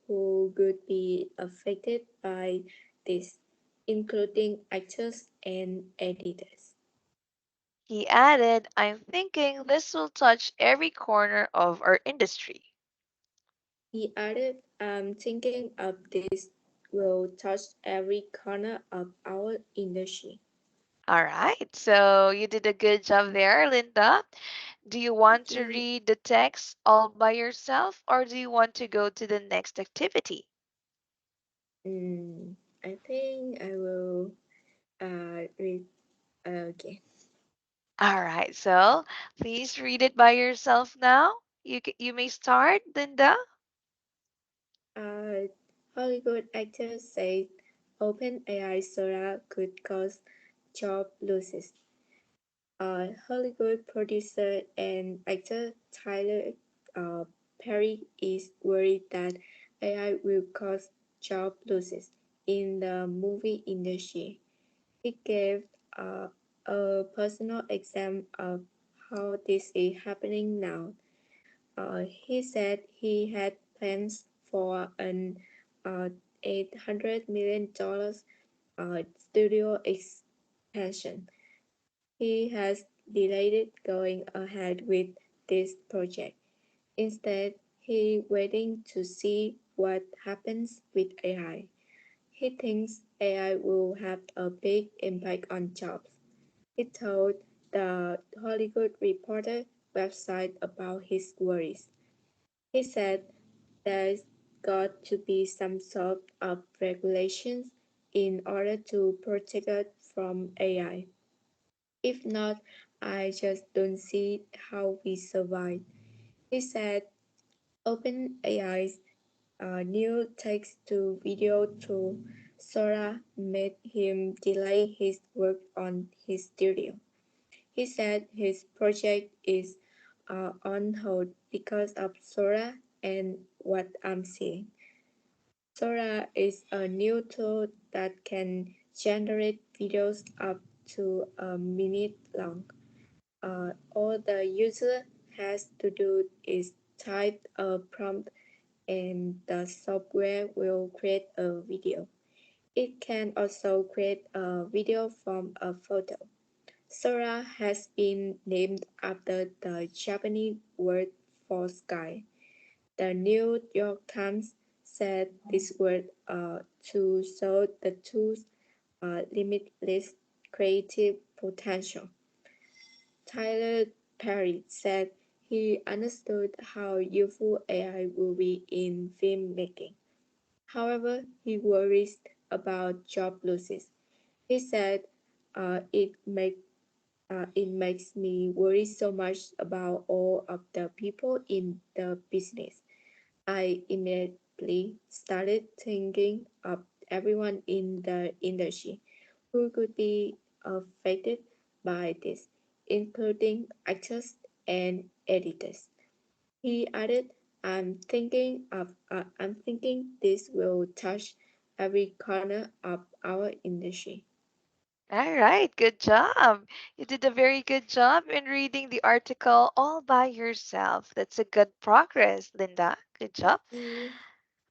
who would be affected by this, including actors and editors. He added, I'm thinking this will touch every corner of our industry. He added, I'm thinking of this will touch every corner of our industry. All right, so you did a good job there, Linda. Do you want Thank to you. read the text all by yourself or do you want to go to the next activity? I think I will read again. All right, so please read it by yourself now. You may start, Linda. Uh, Hollywood actors say OpenAI Sora could cause job losses. Hollywood producer and actor Tyler uh, Perry is worried that AI will cause job losses in the movie industry. He gave a personal example of how this is happening now. He said he had plans for an $800 million studio expansion. He has delayed going ahead with this project. Instead, he waiting to see what happens with AI. He thinks AI will have a big impact on jobs. He told the Hollywood Reporter website about his worries. He said there's got to be some sort of regulations in order to protect us from AI. If not, I just don't see how we survive. He said OpenAI's new text to video tool Sora made him delay his work on his studio. He said his project is on hold because of Sora and what I'm seeing. Sora is a new tool that can generate videos up to a minute long. All the user has to do is type a prompt and the software will create a video. It can also create a video from a photo. Sora has been named after the Japanese word for sky. The New York Times said this word to show the tool's limitless creative potential. Tyler Perry said he understood how useful AI will be in filmmaking. However, he worries about job losses. He said it makes me worry so much about all of the people in the business. I immediately started thinking of everyone in the industry who could be affected by this, including actors and editors. He added, I'm thinking this will touch every corner of our industry. All right, good job. You did a very good job in reading the article all by yourself. That's a good progress, Linda. Good Thank job. you.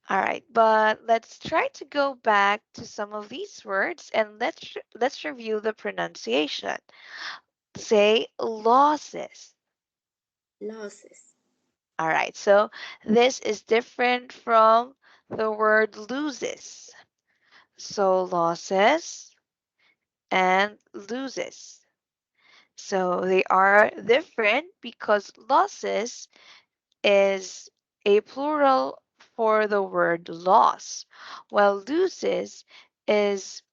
All right, but let's try to go back to some of these words and let's review the pronunciation. Say losses. Losses. All right, so this is different from the word loses. So losses and loses. So they are different because losses is a plural for the word loss, while loses is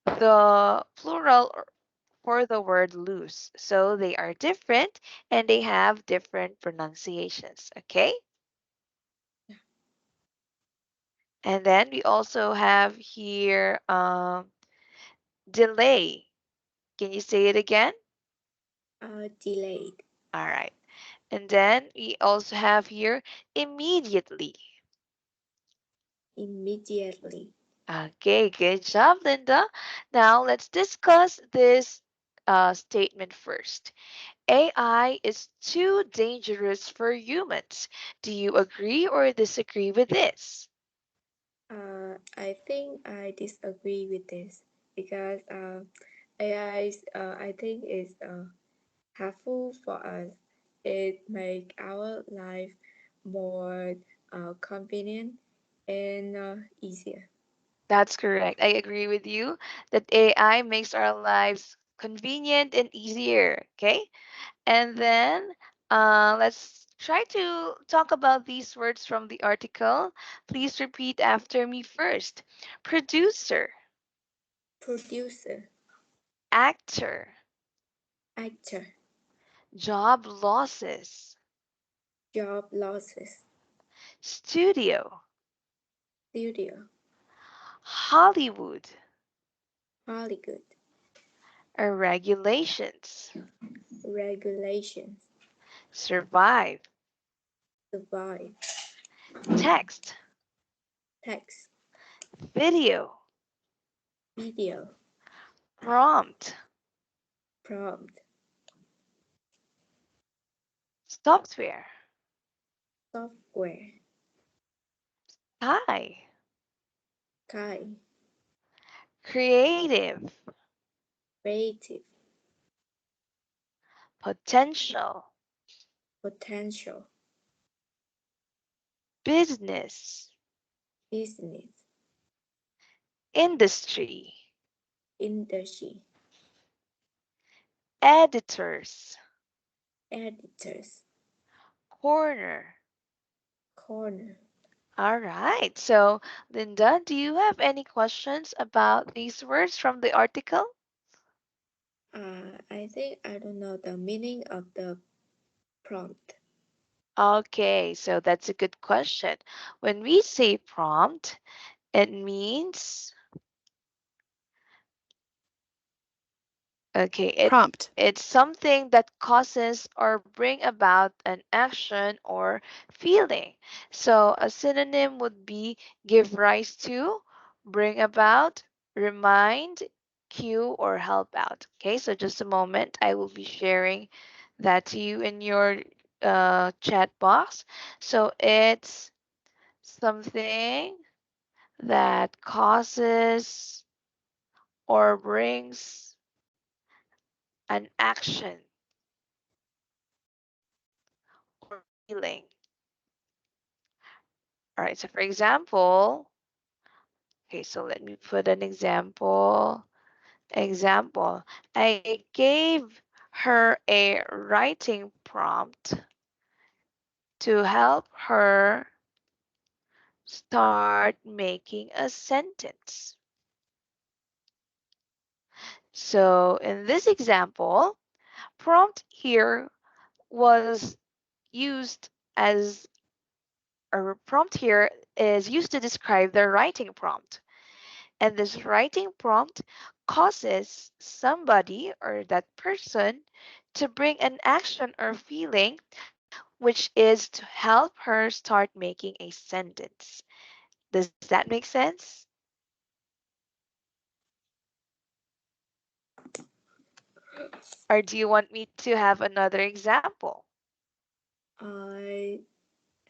the plural for the word lose. So they are different and they have different pronunciations. Okay? And then we also have here delay. Can you say it again? Delayed. All right. And then we also have here immediately. Immediately. Okay, good job, Linda. Now let's discuss this statement first. AI is too dangerous for humans. Do you agree or disagree with this? I think I disagree with this because AI, I think is helpful for us. It make our life more convenient and easier. That's correct. I agree with you that AI makes our lives convenient and easier. Okay. And then let's try to talk about these words from the article. Please repeat after me first. Producer, Producer, actor, actor, job losses, job losses, studio, studio, Hollywood, Hollywood, regulations, regulations, survive, survive, text, text, video, video, prompt, prompt, software, software, tie, kind, creative, creative, potential, potential, business, business, industry, industry, editors, editors, corner. corner. All right. So, Linda, do you have any questions about these words from the article? I think I don't know the meaning of the prompt. Okay, so that's a good question. When we say prompt, it means okay, Prompt. it's something that causes or bring about an action or feeling. So a synonym would be give rise to, bring about, remind, cue, or help out. Okay, so just a moment. I will be sharing that to you in your chat box. So it's something that causes or brings an action or feeling. All right, so for example, okay, so let me put an example. Example, I gave her a writing prompt to help her start making a sentence. So in this example, prompt here was used as a prompt here is used to describe the writing prompt. And this writing prompt causes somebody or that person to bring an action or feeling, which is to help her start making a sentence. Does that make sense? Or do you want me to have another example? I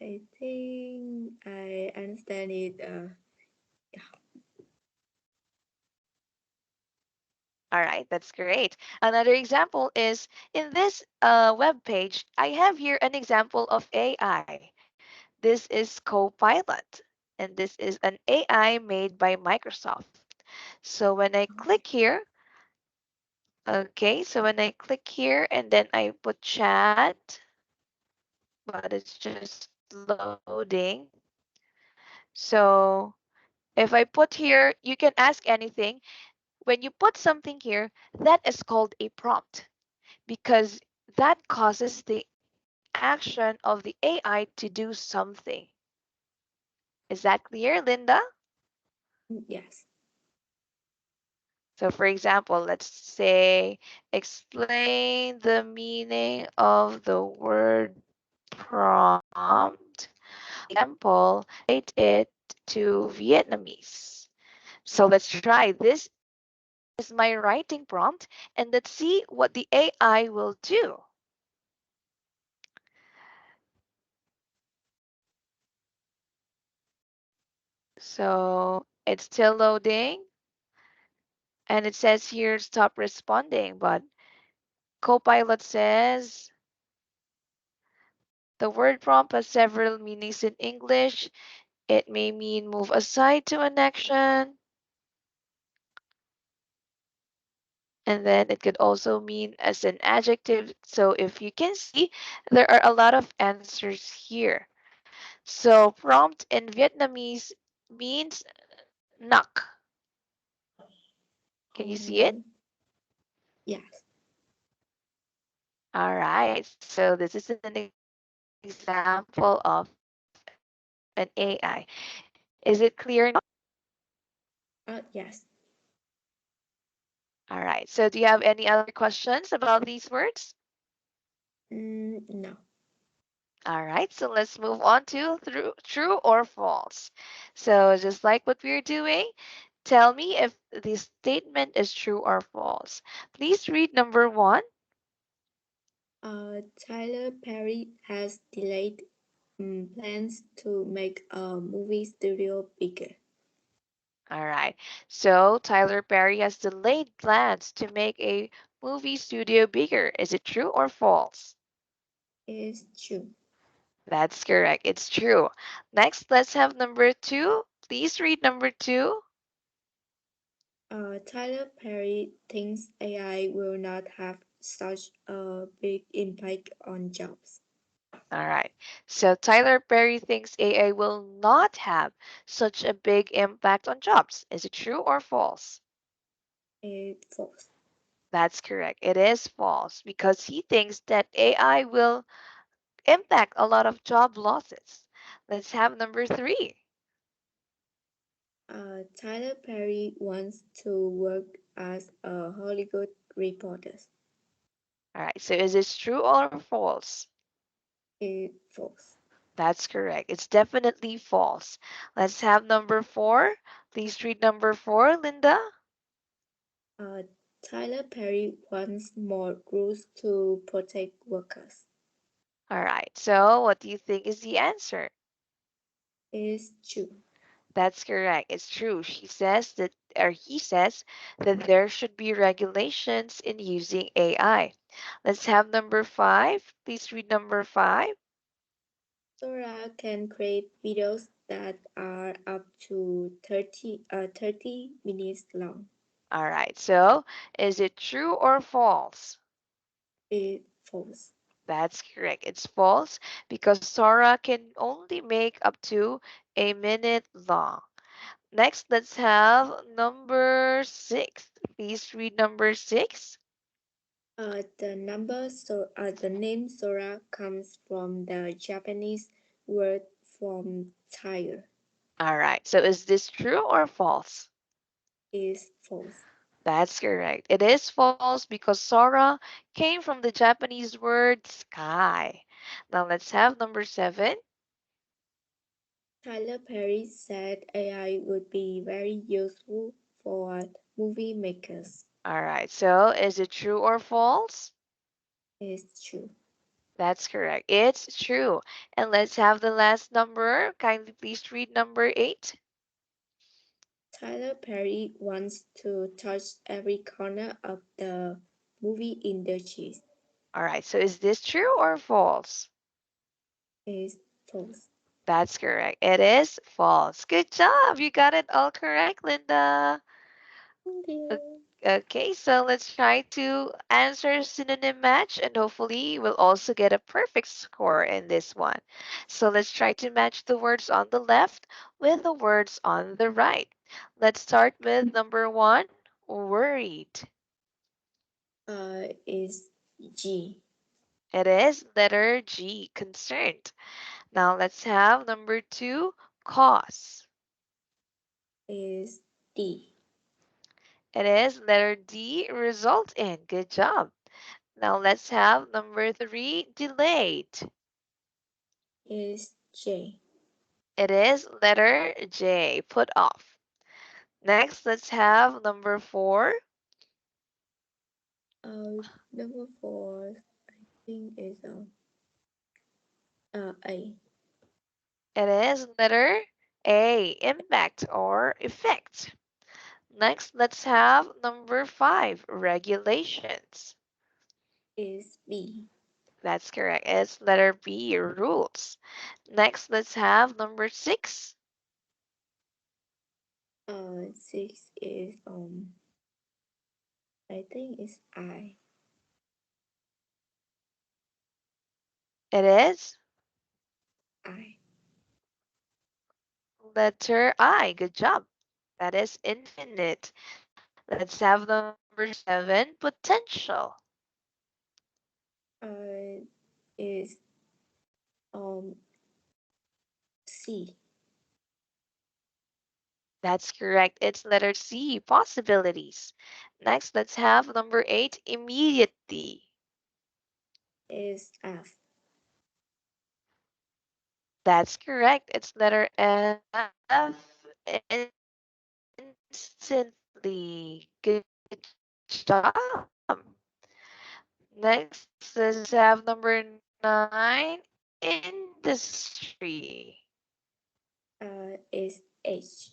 I think I understand it. All right, that's great. Another example is in this web page, I have here an example of AI. This is Copilot, and this is an AI made by Microsoft. So when I click here, okay, so when I click here and then I put chat, but it's just loading. So if I put here, you can ask anything. When you put something here, that is called a prompt because that causes the action of the AI to do something. Is that clear, Linda? Yes. So, for example, let's say explain the meaning of the word prompt. Example, translate it to Vietnamese. So let's try. This is my writing prompt, and let's see what the AI will do. So it's still loading, and it says here stop responding, but Copilot says the word prompt has several meanings in English. It may mean move aside to an action, and then it could also mean as an adjective. So if you can see, there are a lot of answers here. So prompt in Vietnamese means knock. Can you see it? Um, yes. All right. So this is an example of an AI. Is it clear now? Yes. All right. So do you have any other questions about these words? No. All right. So let's move on to through true or false. So just like what we're doing, tell me if the statement is true or false. Please read number one. Tyler Perry has delayed plans to make a movie studio bigger. All right. So Tyler Perry has delayed plans to make a movie studio bigger. Is it true or false? Is true. That's correct. It's true. Next, let's have number two. Please read number two. Tyler Perry thinks AI will not have such a big impact on jobs. All right. So Tyler Perry thinks AI will not have such a big impact on jobs. Is it true or false? Is false. That's correct. It is false because he thinks that AI will impact a lot of job losses. Let's have number three. Tyler Perry wants to work as a Hollywood reporter. All right. So is this true or false? Is false. That's correct. It's definitely false. Let's have number four. Please read number four, Linda. Uh, Tyler Perry wants more rules to protect workers. All right. So what do you think is the answer? Is true. That's correct. It's true. She says that, or he says that there should be regulations in using AI. Let's have number five. Please read number five. Sora can create videos that are up to 30 minutes long. All right. So is it true or false? Is false. That's correct. It's false because Sora can only make up to a minute long. Next, let's have number six. Please read number six. The name Sora comes from the Japanese word from tire. All right. So is this true or false? Is false. That's correct. It is false because Sora came from the Japanese word sky. Now let's have number seven. Tyler Perry said AI would be very useful for movie makers. All right. So is it true or false? Is true. That's correct. It's true. And let's have the last number. Kindly please read number eight. Tyler Perry wants to touch every corner of the movie industry. All right. So is this true or false? Is false. That's correct. It is false. Good job. You got it all correct, Linda. Thank O- you. Okay, so let's try to answer synonym match and hopefully we'll also get a perfect score in this one. So let's try to match the words on the left with the words on the right. Let's start with number one, worried. Is G. It is letter G, concerned. Now let's have number two, cause. Is D. It is letter D, result in. Good job. Now let's have number three, delayed. Is J. It is letter J, put off. Next, let's have number four. Number four, I think is A. It is letter A. Impact or effect. Next, let's have number 5. Regulations. is B. That's correct. It's letter B. Rules. Next, let's have number 6. Six is I think it's It is I. letter I. Good job. That is infinite. Let's have number 7. Potential. Uh, is um C. That's correct. It's letter C. Possibilities. Next, let's have number 8. Immediately. Is F. That's correct. It's letter F. Instantly. Good job. Next, let's have number 9. Industry. Is H.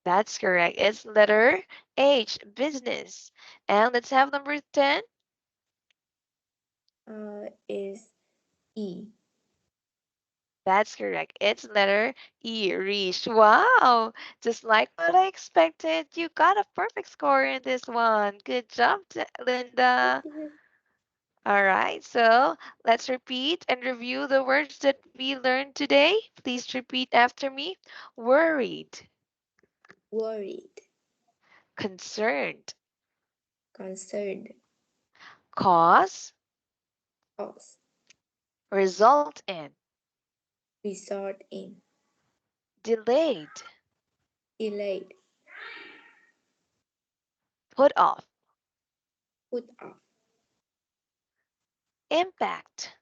That's correct. It's letter H. Business. And let's have number 10. Is E. That's correct. It's letter E. Reach. Wow. Just like what I expected. You got a perfect score in this one. Good job, Thank Linda. you. All right, so let's repeat and review the words that we learned today. Please repeat after me. Worried, Worried. concerned, Concerned. cause, Cause. result in, Resort in. delayed, Delayed. put off, Put off. impact,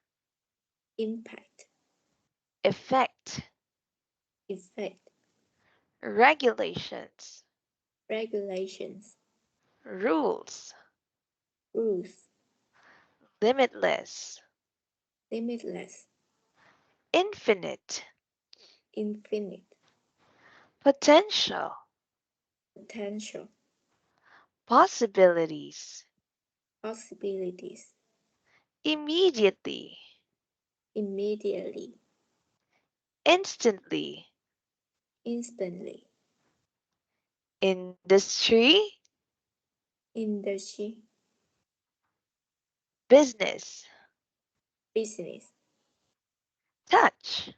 Impact. effect, Effect. regulations, Regulations. rules, Rules. limitless, Limitless. infinite, Infinite. potential, Potential. possibilities, Possibilities. immediately, Immediately. instantly, Instantly. industry, Industry. business, Business. touch,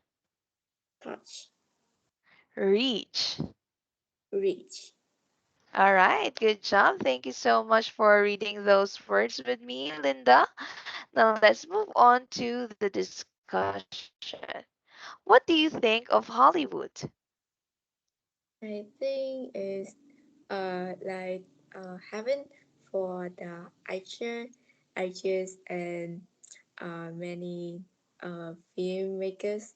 Touch. reach. Reach. All right, good job. Thank you so much for reading those words with me, Linda. Now let's move on to the discussion. What do you think of Hollywood? I think is like heaven for the actors and many filmmakers.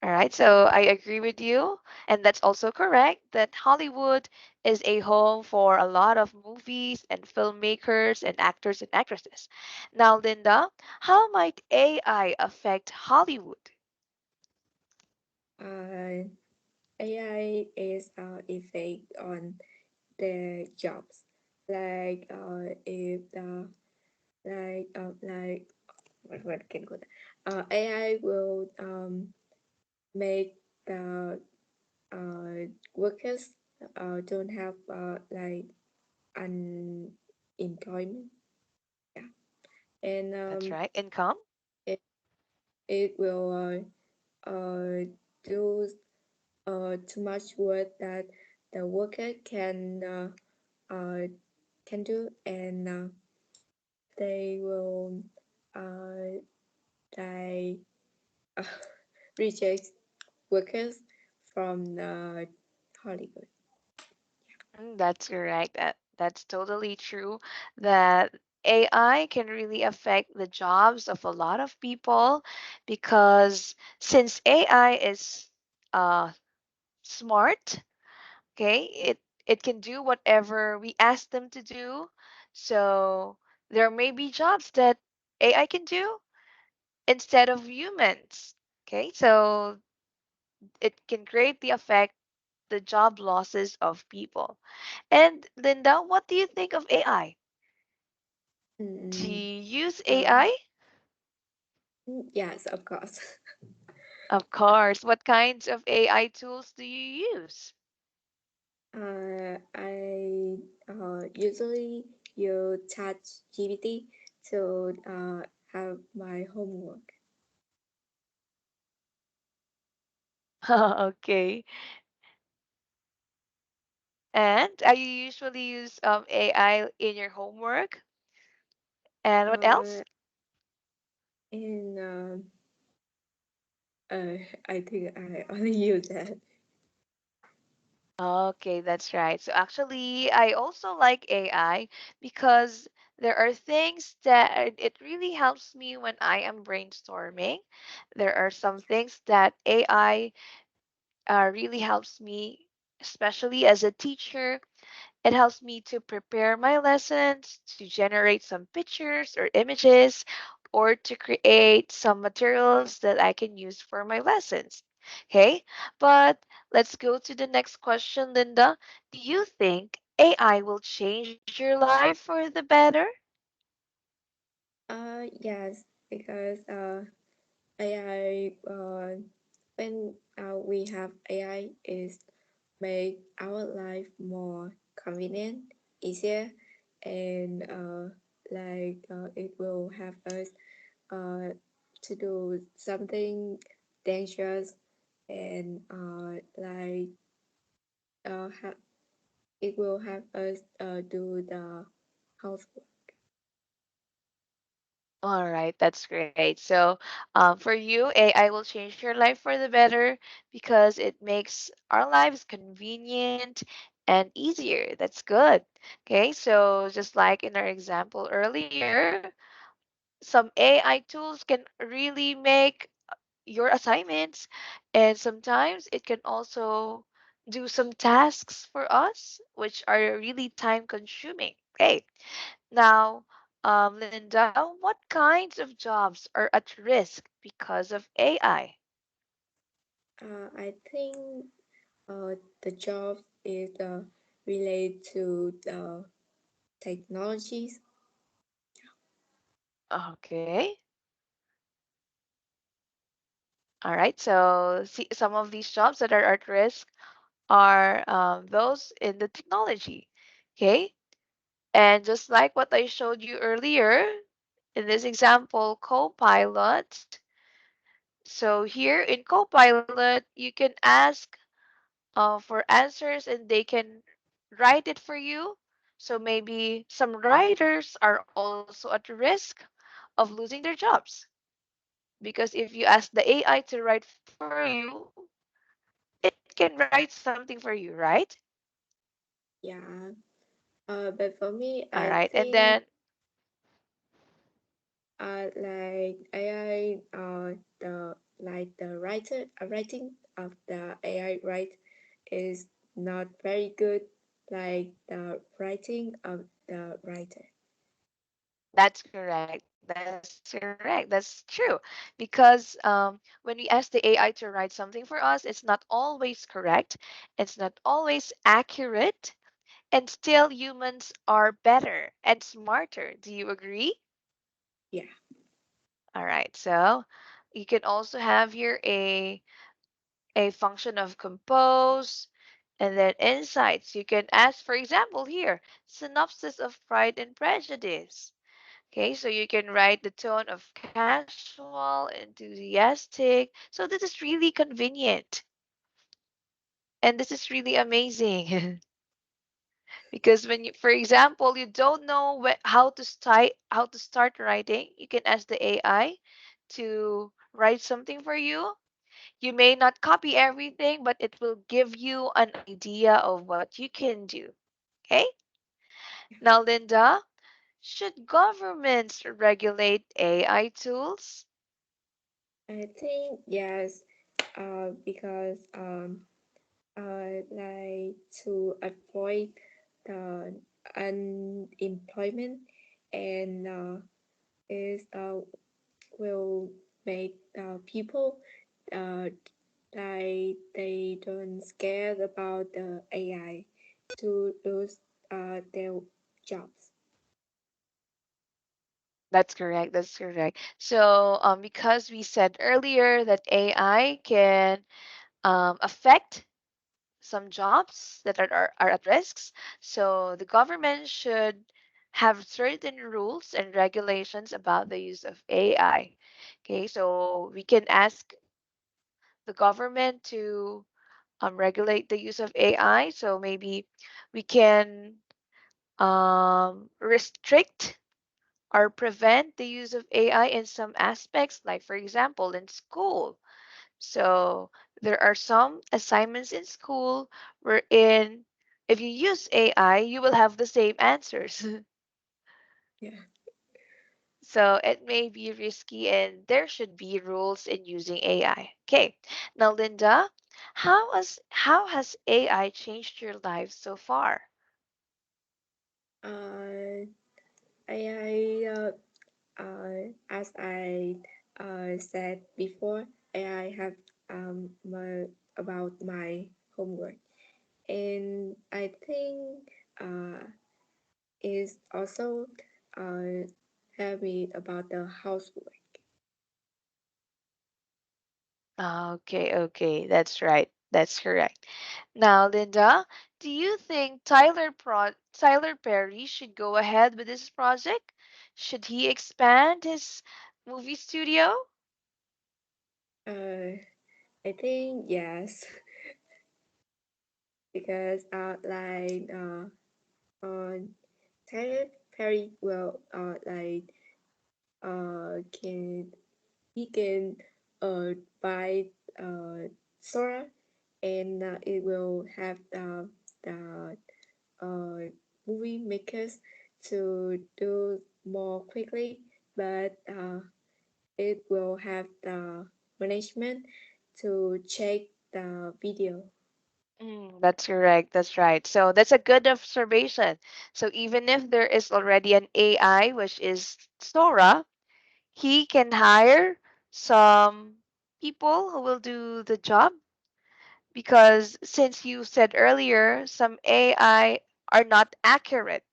All right, so I agree with you, and that's also correct that Hollywood is a home for a lot of movies and filmmakers and actors and actresses. Now, Linda, how might AI affect Hollywood? Uh, AI is effect on their jobs. Like if the like what can go AI will make the workers don't have unemployment. Yeah, and That's right, income. it, it will do too much work that the worker can do, and they will uh, they uh, reject workers from the Hollywood. That's correct. That's totally true that AI can really affect the jobs of a lot of people because since AI is smart, okay, it can do whatever we ask them to do. So There may be jobs that AI can do instead of humans. Okay, so it can greatly affect the job losses of people. And Linda, what do you think of AI? Do Mm, you use uh, AI? yes, of course. Of course. What kinds of AI tools do you use? I usually use ChatGPT to have my homework. Okay. And you usually use AI in your homework? And what Uh, else? and I think I only use that. Okay, that's right. So actually, I also like AI because there are things that it really helps me when I am brainstorming. There are some things that AI really helps me, especially as a teacher. It helps me to prepare my lessons, to generate some pictures or images, or to create some materials that I can use for my lessons. Okay, but let's go to the next question, Linda. Do you think AI will change your life for the better? Yes, because AI when we have AI is make our life more convenient, easier, and it will have us to do something dangerous and ha- it will have us do the housework. All right, that's great. So, for you, AI will change your life for the better because it makes our lives convenient and easier. That's good. Okay, so just like in our example earlier, some AI tools can really make your assignments, and sometimes it can also do some tasks for us, which are really time consuming. Okay, now, Linda, what kinds of jobs are at risk because of AI? I think the job is related to the technologies. Okay. All right. So, see, some of these jobs that are at risk are those in the technology. Okay. And just like what I showed you earlier in this example, Copilot. So, here in Copilot, you can ask for answers and they can write it for you. So maybe some writers are also at risk of losing their jobs because if you ask the AI to write for you, it can write something for you, right? Yeah. But for me, All I right. And then, think like AI the writing of the AI write is not very good like the writing of the writer. that's correct. That's correct. That's true. Because when we ask the AI to write something for us, it's not always correct. It's not always accurate. And still, humans are better and smarter. Do you agree? Yeah. All right. So you can also have here a function of compose and then insights. You can ask, for example, here, synopsis of Pride and Prejudice. Okay, so you can write the tone of casual, enthusiastic. So this is really convenient and this is really amazing. Because when you, for example, you don't know how to start writing, you can ask the AI to write something for you. You may not copy everything, but it will give you an idea of what you can do. Okay? Now, Linda, should governments regulate AI tools? I think yes, because like to avoid the unemployment and it will make people uh, they don't scared about the AI to lose their jobs. That's correct. That's correct. So, because we said earlier that AI can affect some jobs that are at risks, so the government should have certain rules and regulations about the use of AI. Okay, so we can ask the government to regulate the use of AI. So maybe we can restrict or prevent the use of AI in some aspects, like for example, in school. So there are some assignments in school wherein if you use AI, you will have the same answers. Yeah. So it may be risky and there should be rules in using AI. Okay. Now, Linda, how has AI changed your life so far? Uh, AI, as I said before, AI have about my homework, and I think is also uh, help me about the housework. Okay, okay, that's right. That's correct. Now, Linda, do you think Tyler Perry should go ahead with this project? Should he expand his movie studio? Uh, I think yes, because on Tyler Perry will can he can buy solar, and it will have the movie makers to do more quickly, but it will have the management to check the video. That's correct. That's right. So that's a good observation. So even if there is already an AI, which is Sora, he can hire some people who will do the job because since you said earlier, some AI are not accurate,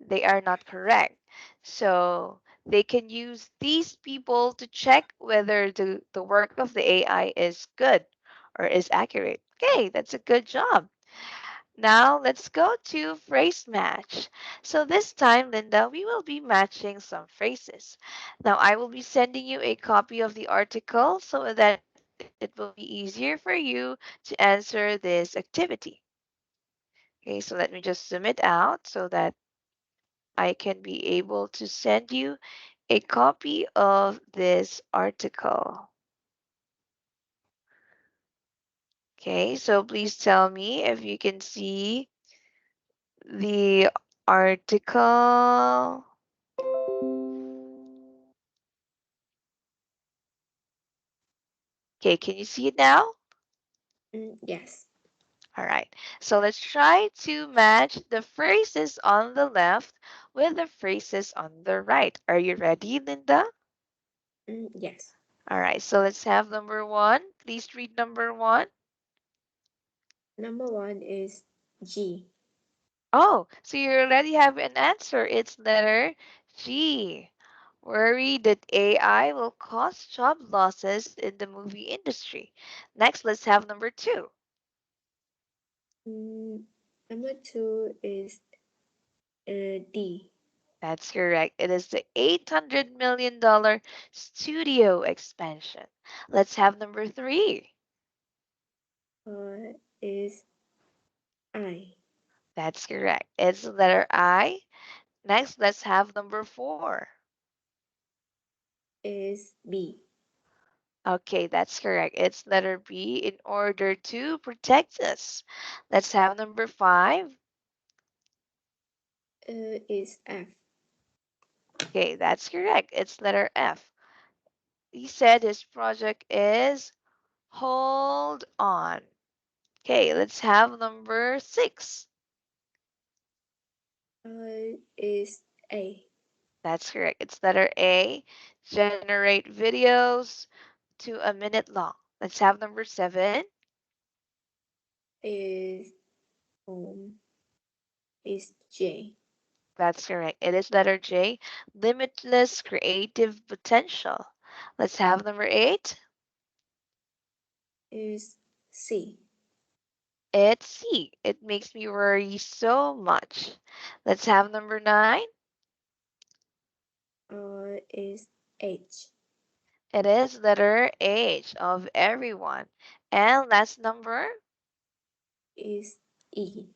they are not correct. So they can use these people to check whether the work of the AI is good or is accurate. Okay, that's a good job. Now let's go to phrase match. So this time, Linda, we will be matching some phrases. Now I will be sending you a copy of the article so that it will be easier for you to answer this activity. Okay, so let me just zoom it out so that I can be able to send you a copy of this article. Okay, so please tell me if you can see the article. Okay, can you see it now? Yes. All right, so let's try to match the phrases on the left with the phrases on the right. Are you ready, Linda? Yes. All right, so let's have number one. Please read number one. Number one is G. Oh, so you already have an answer. It's letter G. Worry that AI will cause job losses in the movie industry. Next, let's have number two. Mm, Number two is D. That's correct. It is the $800 million studio expansion. Let's have number three. Is I. That's correct. It's the letter I. Next, let's have number four. Is B. Okay, that's correct. It's letter B in order to protect us. Let's have number five. Is F. Okay, that's correct. It's letter F. He said his project is hold on. Okay, let's have number six. Is A. That's correct. It's letter A, generate videos to a minute long. Let's have number 7. Is um is J. That's correct. It is letter J, limitless creative potential. Let's have number 8. Is C. It's C. It makes me worry so much. Let's have number 9. Is H. It is letter H of everyone. And last number. Is E.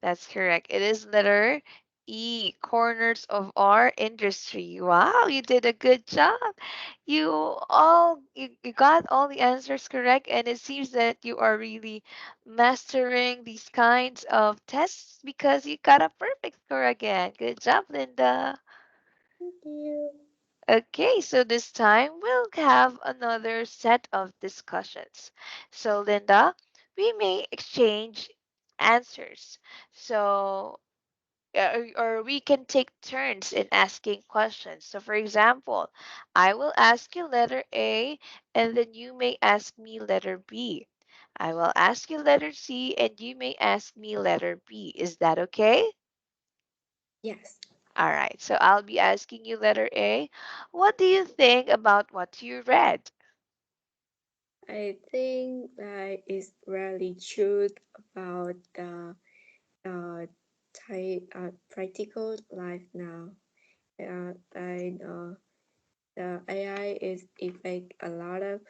That's correct. It is letter E, corners of our industry. Wow, you did a good job. You got all the answers correct, and it seems that you are really mastering these kinds of tests because you got a perfect score again. Good job, Linda. Thank you. Okay, so this time we'll have another set of discussions. So, Linda, we may exchange answers. So, or we can take turns in asking questions. So, for example, I will ask you letter A, and then you may ask me letter B. I will ask you letter C, and you may ask me letter B. Is that okay? Yes. All right, so I'll be asking you letter A. What do you think about what you read? I think that is really true about the practical life now. The AI is affect a lot of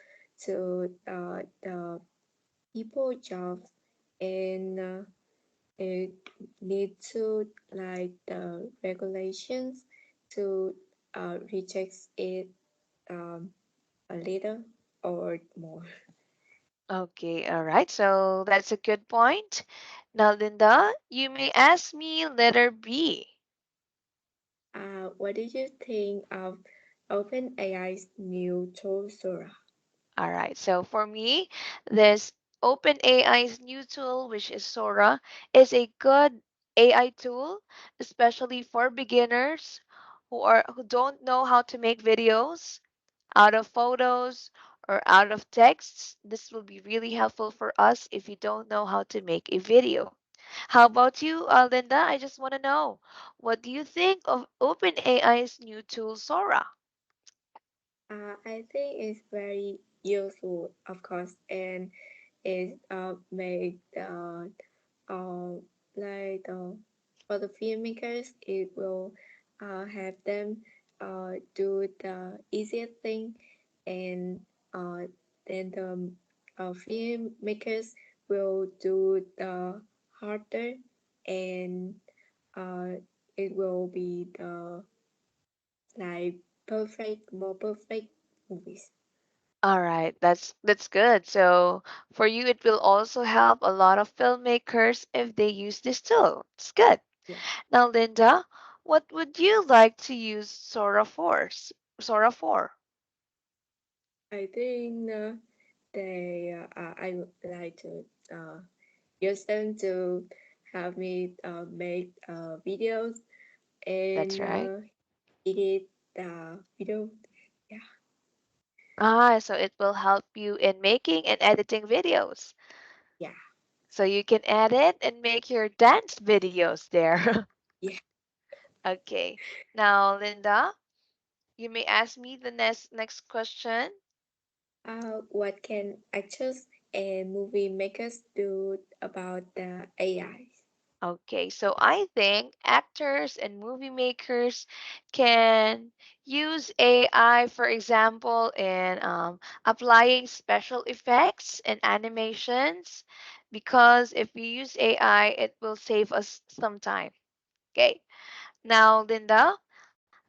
to the people jobs and it need to like the regulations to reject it um, a little or more. Okay, all right, so that's a good point. Now, Linda, you may ask me letter B. What do you think of OpenAI's new tool, Sora? All right. So for me, this OpenAI's new tool, which is Sora, is a good AI tool, especially for beginners who don't know how to make videos out of photos or out of texts. This will be really helpful for us if you don't know how to make a video. How about you, Linda? I just want to know, what do you think of OpenAI's new tool, Sora? I think it's very useful, of course, and it make uh, like for the filmmakers, it will have them do the easiest thing, and uh, then the filmmakers will do the harder, and uh, it will be the like more perfect movies. All right, that's good. So for you, it will also help a lot of filmmakers if they use this tool. It's good. Yeah, Now, Linda, what would you like to use Sora for? Sora for? I think I would like to use them to help me make videos That's and right. edit the video. Yeah, Ah, so it will help you in making and editing videos. yeah, So you can edit and make your dance videos there. yeah. Okay. Now, Linda, you may ask me the next question. What can actors and movie makers do about the AI? Okay, so I think actors and movie makers can use AI, for example, in applying special effects and animations, because if we use AI, it will save us some time. Okay, now, Linda,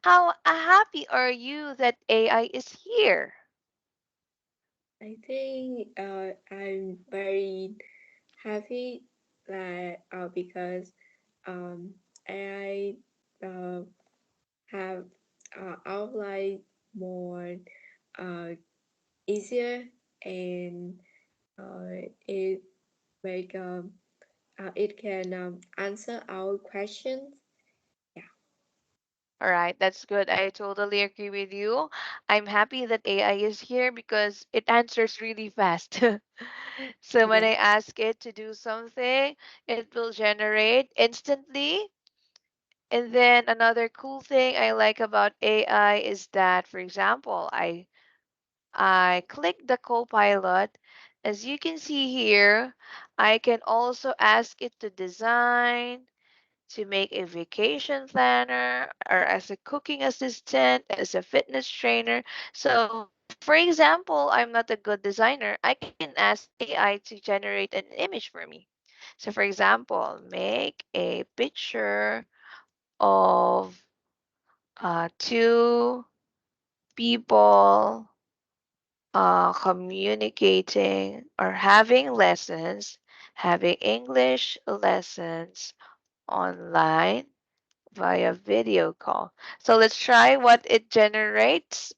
how happy are you that AI is here? I think I'm very happy because um, AI have outlined more uh, easier and it make it can answer our questions. Yeah, All right, that's good. I totally agree with you. I'm happy that AI is here because it answers really fast. So when Yeah. I ask it to do something, it will generate instantly. And then another cool thing I like about AI is that, for example, I click the Copilot. As you can see here, I can also ask it to design, to make a vacation planner, or as a cooking assistant, as a fitness trainer. So, for example, I'm not a good designer. I can ask AI to generate an image for me. So, for example, make a picture of two people communicating or having lessons, having English lessons online via video call. So let's try what it generates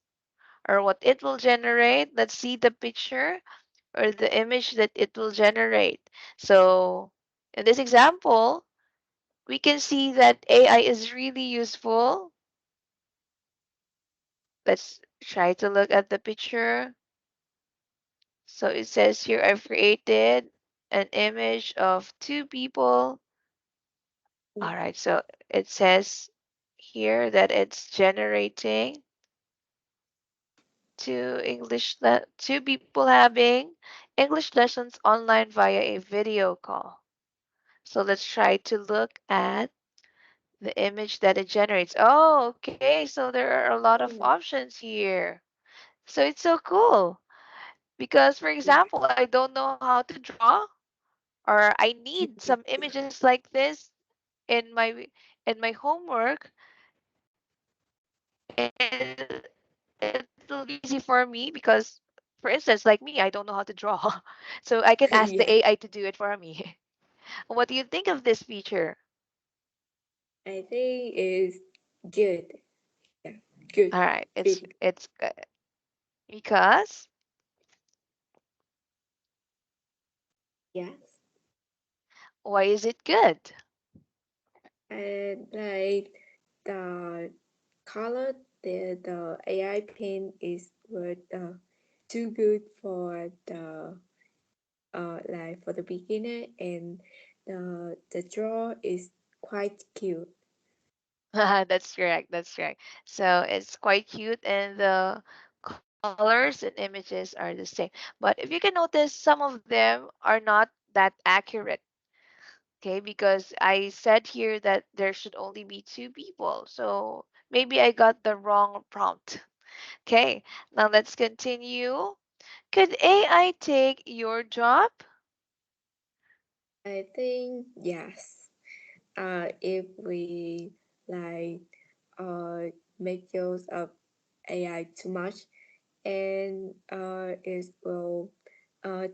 or what it will generate. Let's see the picture or the image that it will generate. So in this example, we can see that AI is really useful. Let's try to look at the picture. So it says here I've created an image of two people. Yeah. All right, so it says here that it's generating two people having English lessons online via a video call. So let's try to look at the image that it generates. Oh, okay. So there are a lot of Mm, options here. So it's so cool because, for yeah. example, I don't know how to draw or I need some images like this in my homework and it'll be easy for me because for instance like me I don't know how to draw so I can ask the Yeah. AI to do it for me. What do you think of this feature? I think it's good. Yeah. Good All right, feeling. it's good because Yes. why is it good? And like the color, the AI pen is what too good for the like for the beginner, and the draw is quite cute. That's correct. So it's quite cute and the colors and images are the same, but if you can notice some of them are not that accurate. Okay, because I said here that there should only be two people. So maybe I got the wrong prompt. Okay, now let's continue. Could AI take your job? I think yes. If we like make use of AI too much, and it will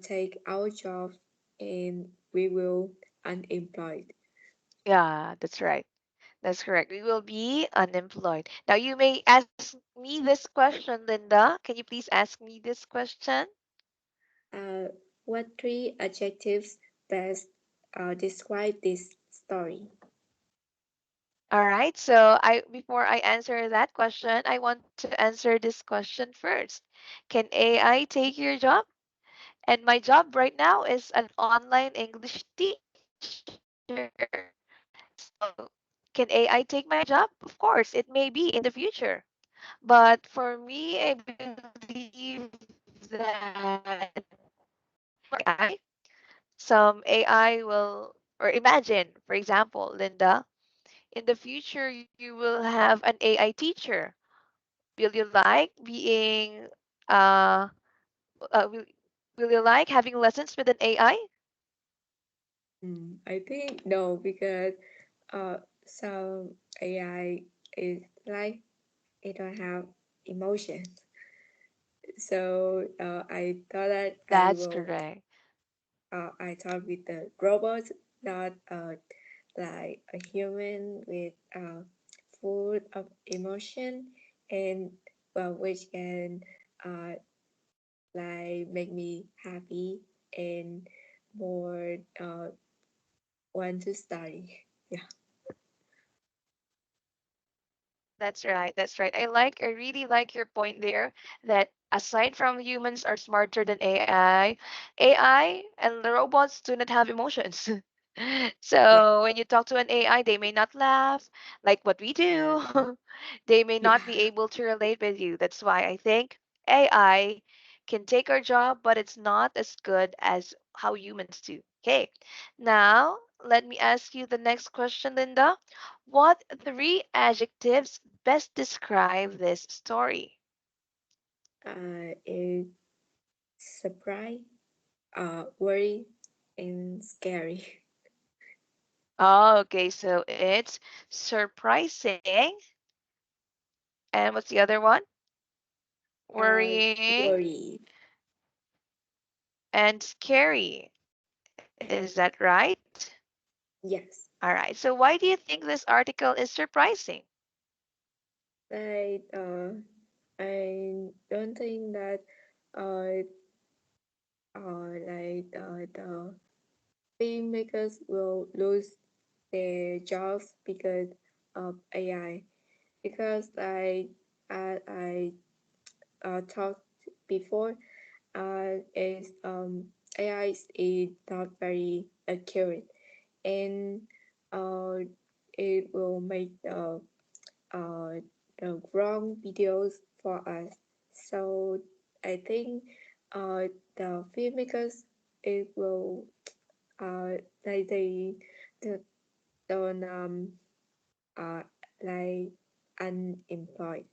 take our job, and we will unemployed. Yeah, that's right. That's correct. We will be unemployed. Now you may ask me this question, Linda. Can you please ask me this question? Uh, what three adjectives best describe this story? All right. So I before I answer that question, I want to answer this question first. Can AI take your job? And my job right now is an online English teacher. So, can AI take my job? Of course, it may be in the future. But for me, I believe that some AI will, or imagine, for example, Linda, in the future you will have an AI teacher. Will you like being, uh, will you like having lessons with an AI? I think no, because some AI is like it don't have emotions. So I thought that That's correct. I talk with the robots, not like a human with full of emotion, and which can uh, like make me happy and more want to study. Yeah. That's right. That's right. I really like your point there that aside from humans are smarter than AI and the robots do not have emotions. Yeah, So when you talk to an AI, they may not laugh like what we do. They may yeah. not be able to relate with you. That's why I think AI can take our job, but it's not as good as how humans do. Okay. Now, let me ask you the next question, Linda. What three adjectives best describe this story? It's surprise, worry, and scary. Oh, okay, so it's surprising. And what's the other one? Worrying Worry. and scary. Is that right? Yes. All right. So why do you think this article is surprising? Like, I don't think that, uh, the filmmakers will lose their jobs because of AI. Because I talked before, is AI is not very accurate, and uh, it will make uh, the wrong videos for us. So I think the filmmakers, it will they don't uh like unemployed.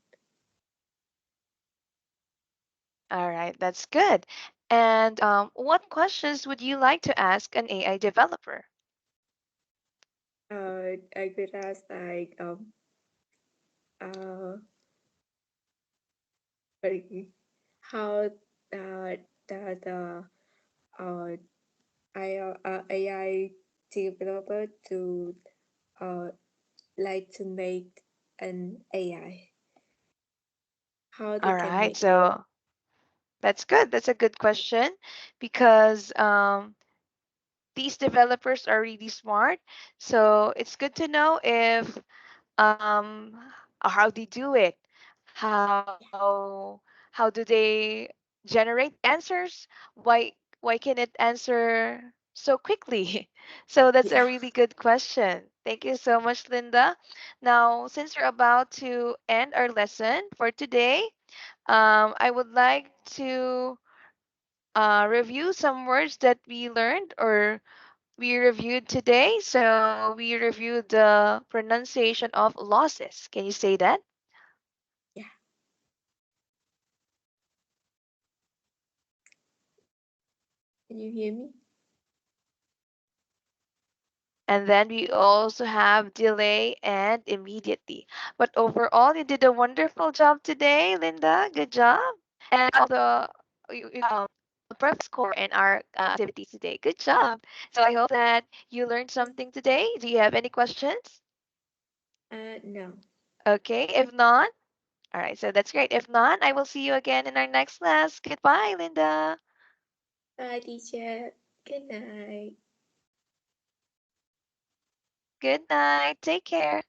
All right, that's good. And what questions would you like to ask an AI developer? I could ask like uh like how the uh AI developer to uh like to make an AI, how they All can right, make it. so that's good. That's a good question because these developers are really smart. So it's good to know if um how they do it, how do they generate the answers, why can it answer so quickly? So that's a Yeah, really good question. Thank you so much, Linda. Now, since we're about to end our lesson for today, I would like to review some words that we learned or we reviewed today. So we reviewed the pronunciation of losses. Can you say that? yeah. Can you hear me? And then we also have delay and immediately. But overall, you did a wonderful job today, Linda. Good job. And also, you a perfect score in our activities today. Good job. So I hope that you learned something today. Do you have any questions? No. Okay. If not, all right. So that's great. If not, I will see you again in our next class. Goodbye, Linda. Bye, teacher. Good night. Good night. Take care.